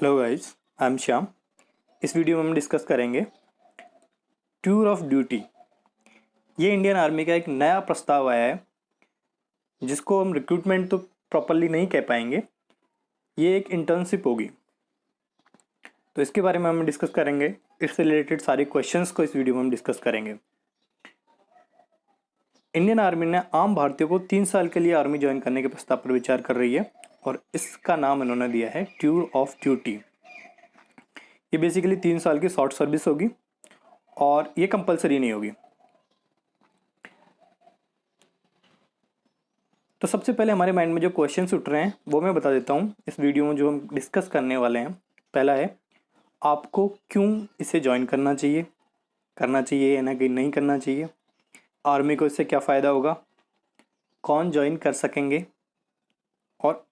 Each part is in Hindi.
Hello guys, I am Shyam. इस वीडियो में हम डिस्कस करेंगे टूर ऑफ ड्यूटी। ये इंडियन आर्मी का एक नया प्रस्ताव आया है जिसको हम रिक्रूटमेंट तो प्रॉपरली नहीं कह पाएंगे। ये एक इंटर्नशिप होगी, तो इसके बारे में हम डिस्कस करेंगे। इससे रिलेटेड सारे क्वेश्चंस को इस वीडियो में हम डिस्कस करेंगे। इंडियन आर्मी ने आम भारतीयों को 3 साल के लिए आर्मी ज्वाइन करने के प्रस्ताव पर विचार कर रही है और इसका नाम इन्होंने दिया है टूर ऑफ ड्यूटी। ये बेसिकली 3 साल की शॉर्ट सर्विस होगी और ये कंपलसरी नहीं होगी। तो सबसे पहले हमारे माइंड में जो क्वेश्चंस उठ रहे हैं वो मैं बता देता हूँ इस वीडियो में जो हम डिस्कस करने वाले हैं। पहला है, आपको क्यों इसे ज्वाइन करना चाहिए या ना कि नहीं करना चाहिए, आर्मी को इससे क्या फ़ायदा होगा, कौन ज्वाइन कर सकेंगे और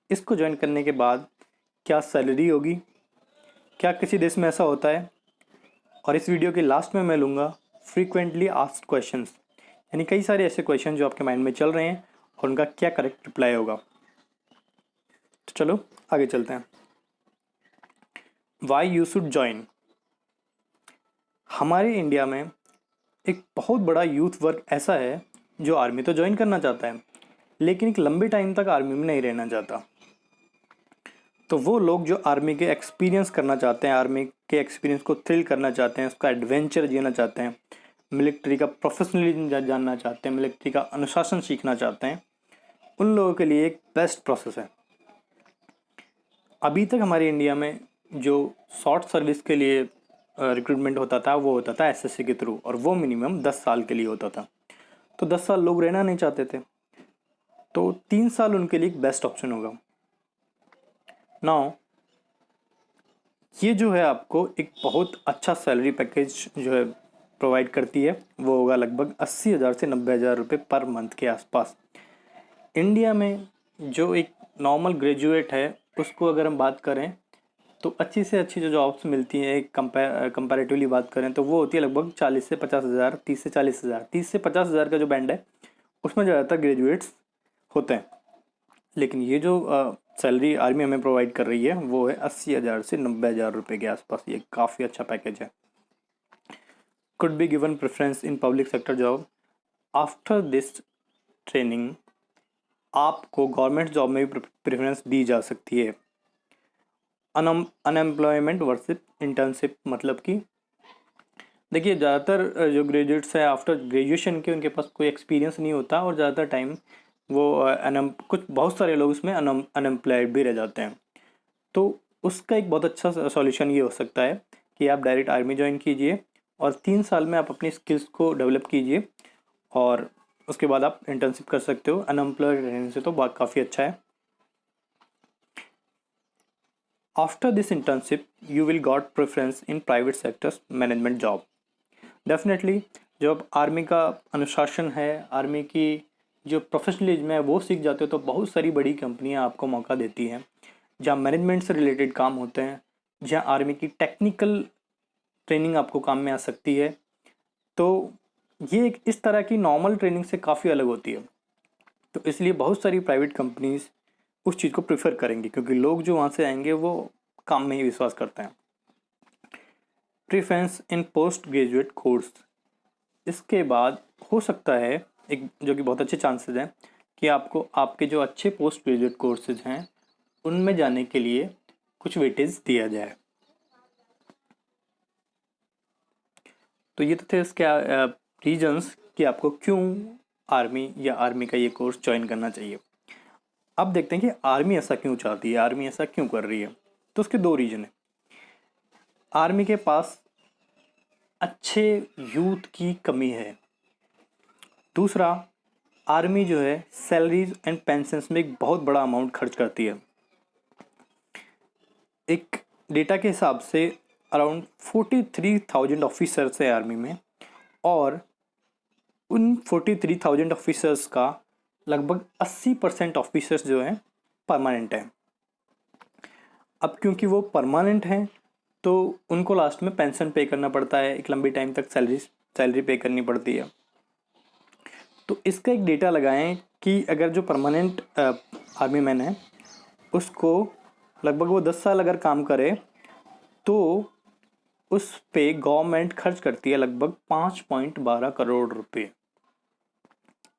इसको ज्वाइन करने के बाद क्या सैलरी होगी, क्या किसी देश में ऐसा होता है। और इस वीडियो के लास्ट में मैं लूँगा फ्रीक्वेंटली आस्क्ड क्वेश्चंस, यानी कई सारे ऐसे क्वेश्चन जो आपके माइंड में चल रहे हैं और उनका क्या करेक्ट रिप्लाई होगा। तो चलो आगे चलते हैं। Why you should join. हमारे इंडिया में एक बहुत बड़ा यूथ वर्ग ऐसा है जो आर्मी तो ज्वाइन करना चाहता है लेकिन एक लंबे टाइम तक आर्मी में नहीं रहना चाहता। तो वो लोग जो आर्मी के एक्सपीरियंस करना चाहते हैं, आर्मी के एक्सपीरियंस को थ्रिल करना चाहते हैं, उसका एडवेंचर जीना चाहते हैं, मिलिट्री का प्रोफेशनलिज्म जानना चाहते हैं, मिलिट्री का अनुशासन सीखना चाहते हैं, उन लोगों के लिए एक बेस्ट प्रोसेस है। अभी तक हमारे इंडिया में जो शॉर्ट सर्विस के लिए रिक्रूटमेंट होता था वो होता था एसएससी के थ्रू, और वो मिनिमम 10 साल के लिए होता था। तो 10 साल लोग रहना नहीं चाहते थे, तो 3 साल उनके लिए एक बेस्ट ऑप्शन होगा। नाउ ये जो है आपको एक बहुत अच्छा सैलरी पैकेज जो है प्रोवाइड करती है, वो होगा लगभग 80,000 से 90,000 रुपये पर मंथ के आसपास। इंडिया में जो एक नॉर्मल ग्रेजुएट है उसको अगर हम बात करें तो अच्छी से अच्छी जो जॉब्स मिलती हैं एक कंपैरेटिवली बात करें तो वो होती है लगभग 40 से 50,000, 30 से 40,000, 30 से 50,000 का जो बैंड है उसमें ज़्यादातर ग्रेजुएट्स होते हैं। लेकिन ये जो सैलरी आर्मी हमें प्रोवाइड कर रही है वो है 80,000 से 90,000 रुपये के आसपास। ये काफ़ी अच्छा पैकेज है। Could be given preference in public sector job. After this training आपको गवर्नमेंट जॉब में भी प्रेफरेंस दी जा सकती है। अनएम्प्लॉयमेंट वर्सेस इंटर्नशिप, मतलब कि देखिए ज़्यादातर जो ग्रेजुएट्स हैं आफ्टर ग्रेजुएशन के उनके पास कोई एक्सपीरियंस नहीं होता और ज़्यादातर टाइम वो बहुत सारे लोग उसमें अनएम्प्लॉयड भी रह जाते हैं। तो उसका एक बहुत अच्छा सॉल्यूशन ये हो सकता है कि आप डायरेक्ट आर्मी ज्वाइन कीजिए और 3 साल में आप अपनी स्किल्स को डेवलप कीजिए और उसके बाद आप इंटर्नशिप कर सकते हो। अनएम्प्लॉयड रहने से तो बात काफ़ी अच्छा है। After this internship you will got preference in private sectors management job. Definitely जब आर्मी का अनुशासन है, आर्मी की जो प्रोफेशनलिज्म है वो सीख जाते हो तो बहुत सारी बड़ी कंपनियां आपको मौका देती हैं जहाँ मैनेजमेंट से रिलेटेड काम होते हैं, जहाँ आर्मी की टेक्निकल ट्रेनिंग आपको काम में आ सकती है। तो ये एक इस तरह की नॉर्मल ट्रेनिंग से काफ़ी अलग होती है। तो इसलिए बहुत सारी प्राइवेट कंपनीज उस चीज़ को प्रेफर करेंगी क्योंकि लोग जो वहाँ से आएंगे वो काम में ही विश्वास करते हैं। Preference in post graduate course. इसके बाद हो सकता है एक जो कि बहुत अच्छे चांसेस हैं कि आपको आपके जो अच्छे पोस्ट ग्रेजुएट कोर्सेज हैं उनमें जाने के लिए कुछ वेटेज दिया जाए। तो ये तो थे इसके रीजंस कि आपको क्यों आर्मी या आर्मी का ये कोर्स ज्वाइन करना चाहिए। अब देखते हैं कि आर्मी ऐसा क्यों चाहती है, आर्मी ऐसा क्यों कर रही है। तो उसके 2 रीजन है। आर्मी के पास अच्छे यूथ की कमी है। दूसरा, आर्मी जो है सैलरीज एंड पेंशन्स में एक बहुत बड़ा अमाउंट खर्च करती है। एक डेटा के हिसाब से अराउंड 43,000 ऑफिसर्स है आर्मी में और उन 43,000 ऑफिसर्स का लगभग 80% ऑफिसर्स जो हैं परमानेंट हैं। अब क्योंकि वो परमानेंट हैं तो उनको लास्ट में पेंशन पे करना पड़ता है, एक लंबी टाइम तक सैलरी पे करनी पड़ती है। तो इसका एक डेटा लगाएं कि अगर जो परमानेंट आर्मी मैन है उसको लगभग वो 10 साल अगर काम करे तो उस पे गवर्नमेंट खर्च करती है लगभग 5.12 करोड़ रुपए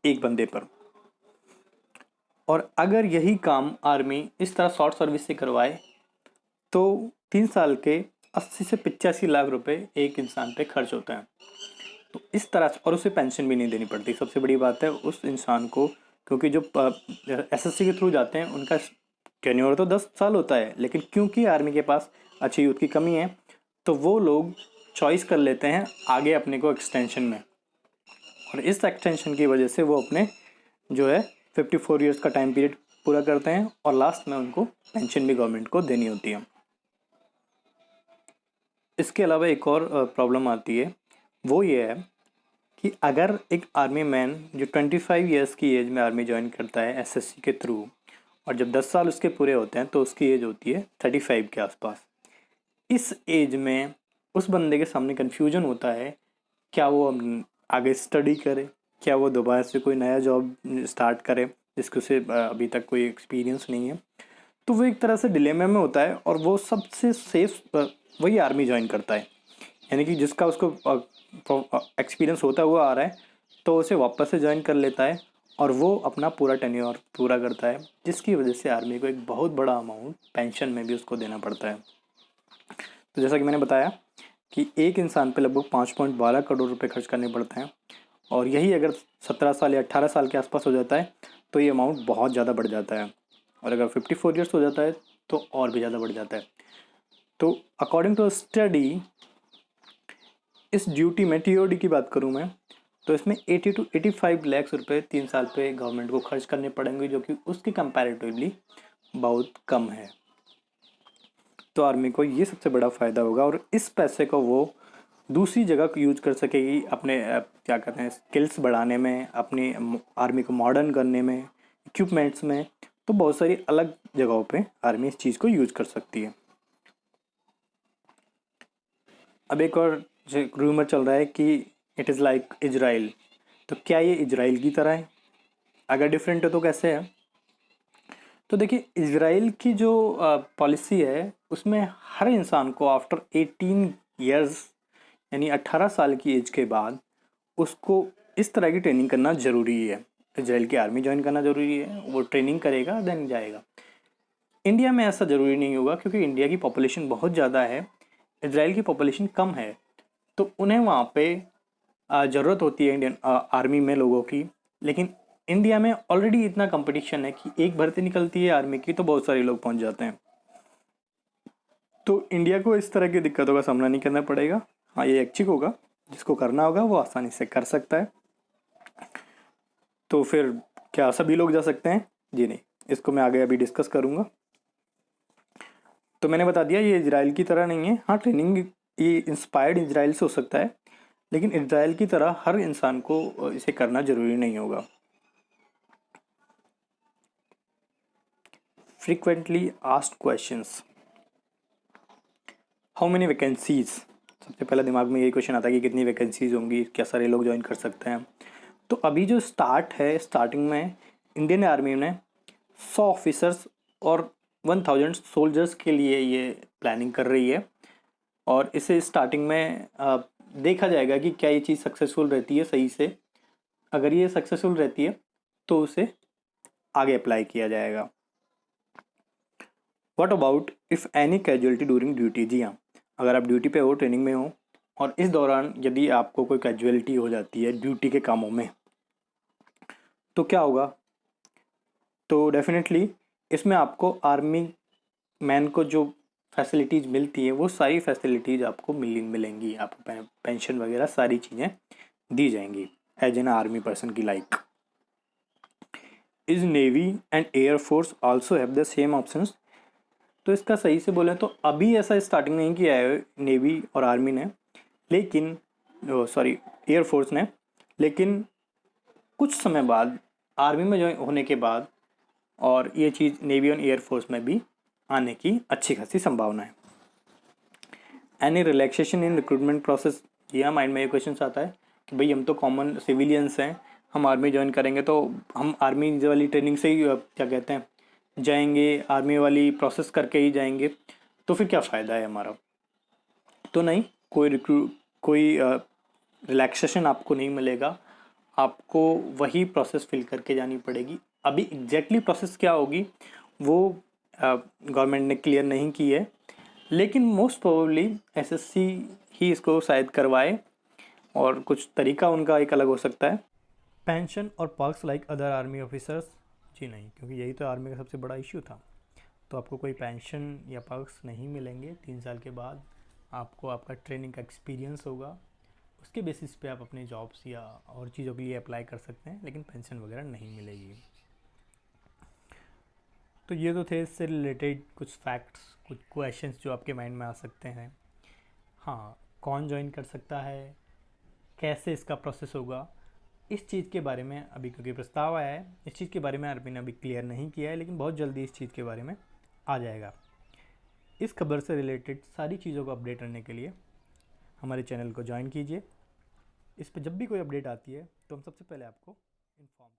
एक बंदे पर। और अगर यही काम आर्मी इस तरह शॉर्ट सर्विस से करवाए तो 3 साल के 80 से 85 लाख रुपए एक इंसान पे खर्च होता है। तो इस तरह से, और उसे पेंशन भी नहीं देनी पड़ती। सबसे बड़ी बात है उस इंसान को, क्योंकि जो एसएससी के थ्रू जाते हैं उनका टेन्योर तो 10 साल होता है, लेकिन क्योंकि आर्मी के पास अच्छी यूथ की कमी है तो वो लोग चॉइस कर लेते हैं आगे अपने को एक्सटेंशन में, और इस एक्सटेंशन की वजह से वो अपने जो है 54 ईयर्स का टाइम पीरियड पूरा करते हैं और लास्ट में उनको पेंशन भी गवर्नमेंट को देनी होती है। इसके अलावा एक और प्रॉब्लम आती है, वो ये है कि अगर एक आर्मी मैन जो 25 ईयर्स की एज में आर्मी ज्वाइन करता है एसएससी के थ्रू, और जब 10 साल उसके पूरे होते हैं तो उसकी एज होती है 35 के आसपास। इस एज में उस बंदे के सामने कन्फ्यूजन होता है, क्या वो आगे स्टडी करे, क्या वो दोबारा से कोई नया जॉब स्टार्ट करे जिसको उसे अभी तक कोई एक्सपीरियंस नहीं है। तो वो एक तरह से डिलेमे में होता है और वो सबसे सेफ वही आर्मी ज्वाइन करता है, यानी कि जिसका उसको एक्सपीरियंस होता है वो आ रहा है तो उसे वापस से ज्वाइन कर लेता है और वो अपना पूरा टेन्योर पूरा करता है, जिसकी वजह से आर्मी को एक बहुत बड़ा अमाउंट पेंशन में भी उसको देना पड़ता है। तो जैसा कि मैंने बताया कि एक इंसान पे लगभग 5.12 करोड़ रुपए खर्च करने पड़ते हैं, और यही अगर 17 साल या 18 साल के आसपास हो जाता है तो ये अमाउंट बहुत ज़्यादा बढ़ जाता है, और अगर 54 ईयर्स हो जाता है तो और भी ज़्यादा बढ़ जाता है। तो अकॉर्डिंग टू स्टडी इस ड्यूटी में टीओडी की बात करूं मैं तो इसमें 80 to 85 लाख रुपए 3 साल पे गवर्नमेंट को खर्च करने पड़ेंगे, जो कि उसके कंपैरेटिवली बहुत कम है। तो आर्मी को ये सबसे बड़ा फ़ायदा होगा और इस पैसे को वो दूसरी जगह यूज कर सकेगी अपने क्या कहते हैं स्किल्स बढ़ाने में, अपनी आर्मी को मॉडर्न करने में, इक्विपमेंट्स में। तो बहुत सारी अलग जगहों पे आर्मी इस चीज़ को यूज कर सकती है। अब एक और जो रूमर चल रहा है कि इट इज़ लाइक इजराइल। तो क्या ये इजराइल की तरह है? अगर डिफरेंट है तो कैसे है? तो देखिए, इजराइल की जो पॉलिसी है उसमें हर इंसान को आफ्टर 18 ईयर्स यानी 18 साल की एज के बाद उसको इस तरह की ट्रेनिंग करना ज़रूरी है। इजराइल की आर्मी ज्वाइन करना ज़रूरी है, वो ट्रेनिंग करेगा देन जाएगा। इंडिया में ऐसा ज़रूरी नहीं होगा क्योंकि इंडिया की पॉपुलेशन बहुत ज़्यादा है, इजराइल की पॉपुलेशन कम है, तो उन्हें वहाँ पे ज़रूरत होती है इंडियन आर्मी में लोगों की। लेकिन इंडिया में ऑलरेडी इतना कंपटीशन है कि एक भर्ती निकलती है आर्मी की तो बहुत सारे लोग पहुँच जाते हैं, तो इंडिया को इस तरह की दिक्कतों का सामना नहीं करना पड़ेगा। हाँ, ये ऐच्छिक होगा, जिसको करना होगा वो आसानी से कर सकता है। तो फिर क्या सभी लोग जा सकते हैं? जी नहीं, इसको मैं आगे अभी डिस्कस करूँगा। तो मैंने बता दिया ये इजराइल की तरह नहीं है। हाँ, ट्रेनिंग ये इंस्पायर्ड इजराइल से हो सकता है, लेकिन इजराइल की तरह हर इंसान को इसे करना ज़रूरी नहीं होगा। Frequently asked questions, how many vacancies. सबसे पहले दिमाग में यही क्वेश्चन आता है कि कितनी वैकेंसीज होंगी, क्या सारे लोग ज्वाइन कर सकते हैं। तो अभी जो स्टार्ट है, स्टार्टिंग में इंडियन आर्मी ने 100 ऑफिसर्स और 1000 सोल्जर्स के लिए ये प्लानिंग कर रही है, और इसे स्टार्टिंग में देखा जाएगा कि क्या ये चीज़ सक्सेसफुल रहती है सही से। अगर ये सक्सेसफुल रहती है तो उसे आगे अप्लाई किया जाएगा। What about if any casualty during duty. जी हाँ, अगर आप ड्यूटी पे हो, ट्रेनिंग में हो, और इस दौरान यदि आपको कोई कैजुअलिटी हो जाती है ड्यूटी के कामों में तो क्या होगा? तो डेफिनेटली इसमें आपको आर्मी मैन को जो फैसिलिटीज़ मिलती है वो सारी फैसिलिटीज़ आपको मिलेंगी, आपको पेंशन वगैरह सारी चीज़ें दी जाएंगी एज एन आर्मी पर्सन की like. Is navy and air force also have the same options. तो इसका सही से बोलें तो अभी ऐसा स्टार्टिंग नहीं किया है नेवी और आर्मी ने, लेकिन सॉरी एयर फोर्स ने, लेकिन कुछ समय बाद आर्मी में ज्वाइन होने के बाद और ये चीज़ नेवी और एयर फोर्स में भी आने की अच्छी खासी संभावना है। एनी रिलैक्सेशन इन रिक्रूटमेंट प्रोसेस। यह माइंड में ये क्वेश्चन आता है कि भाई हम तो कॉमन सिविलियंस हैं, हम आर्मी ज्वाइन करेंगे तो हम आर्मी वाली ट्रेनिंग से ही क्या कहते हैं जाएंगे, आर्मी वाली प्रोसेस करके ही जाएंगे, तो फिर क्या फ़ायदा है हमारा। तो नहीं, कोई रिलैक्सेशन आपको नहीं मिलेगा, आपको वही प्रोसेस फिल करके जानी पड़ेगी। अभी एग्जैक्टली प्रोसेस क्या होगी वो गवर्नमेंट ने क्लियर नहीं की है, लेकिन मोस्ट प्रोबेबली एसएससी ही इसको शायद करवाए, और कुछ तरीका उनका एक अलग हो सकता है। पेंशन और perks like other army officers, जी नहीं, क्योंकि यही तो आर्मी का सबसे बड़ा इश्यू था। तो आपको कोई पेंशन या पर्क्स नहीं मिलेंगे। 3 साल के बाद आपको आपका ट्रेनिंग का एक्सपीरियंस होगा, उसके बेसिस पे आप अपने जॉब्स या और चीज़ों के लिए अप्लाई कर सकते हैं, लेकिन पेंशन वगैरह नहीं मिलेगी। तो ये तो थे इससे रिलेटेड कुछ फैक्ट्स, कुछ क्वेश्चंस जो आपके माइंड में आ सकते हैं। हाँ, कौन ज्वाइन कर सकता है, कैसे इसका प्रोसेस होगा, इस चीज़ के बारे में अभी क्योंकि प्रस्ताव आया है, इस चीज़ के बारे में आरपी ने अभी क्लियर नहीं किया है, लेकिन बहुत जल्दी इस चीज़ के बारे में आ जाएगा। इस खबर से रिलेटेड सारी चीज़ों को अपडेट करने के लिए हमारे चैनल को ज्वाइन कीजिए। इस पर जब भी कोई अपडेट आती है तो हम सबसे पहले आपको इन्फॉर्म